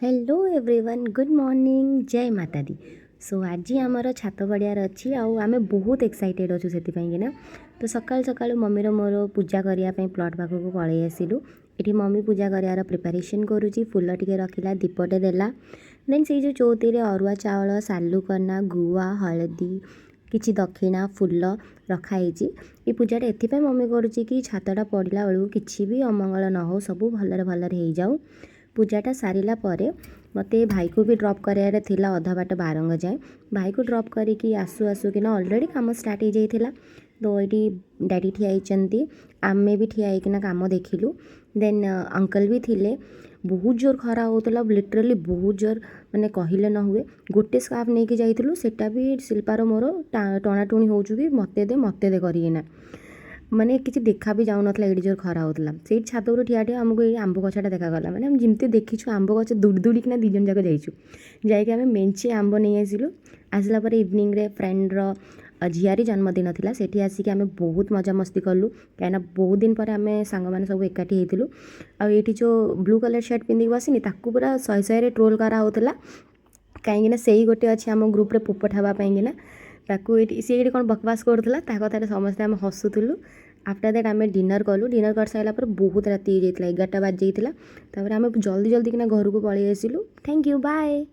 Hello everyone good morning जय माता दी। सो आज आमर छात पड़ियार अच्छी आम बहुत एक्साइटेड अच्छु से तो सकाल सकाल मम्मीर मोर पूजा करने प्लॉट पाखक पलि आसलु। ये मम्मी पूजा करार प्रिपरेशन करुच्ची फूल टे रखिला दीपटे देला देन से जो चौथी अरुआ चाउल सालू कना गुआ हलदी किसी दक्षिणा फूल रखाई। ये पूजाटा एपाई मम्मी करुच्ची कि छातटा पड़ा बेलू कि भी अमंगल न हो सब भलरे भलरे हो जाऊ। पूजाटा सारिला परे मते भाई को भी ड्रॉप करार थिला अधा बाट बारंग जाए भाई को ड्रॉप करी आसु आसु कि अलरेडी काम स्टार्ट हो जाइथिला। तो ये डैडी ठिया होती आमे भी ठिया होना काम देखिलु। देन अंकल भी थिले बहुत जोर खरा होता लिटराली बहुत जोर माने कहले न हुए। गोटे स्कार्फ नहीं कि जाइलु सेटा भी शिल्पार मोर टणाटुणी हो मते दे करिना माने किसी देखा भी जाऊन एडी जोर खरा होता से छात उपर ठिया ठिया आमको ये आंब गछटा देखागला माने हम जमती देखीछु आंब गछ दूर दूरिकिना दिजन जाक जाइछु जाइके आम मेंचे आंब नहीं आसिलु। आसला पर इवनिंग रे फ्रेंड्र झियारी जन्मदिन था सेठी आसिक आम बहुत मजा मस्ती कलु कहीं बहुत दिन पर आम सांग मैंने सब एकाठी होइतिलु। आ ये जो ब्लू कलर शर्ट पिंधिक बसिनी ताकू पूरा शहे शहे ट्रोल करा होता कहीं से ही गोटे अच्छे आम ग्रुप रे पोपट हाँपाईना ताकू सी ये कौन बकवास करूला कथा समस्ते आम हसुलु। आफ्टर दैट आम डिनर कलु डिनर कर सारा पर बहुत राति हो जाता 11टा बाजी जाता आम जल्दी जल्दी किना घर को पलि आसिलु। Thank you bye.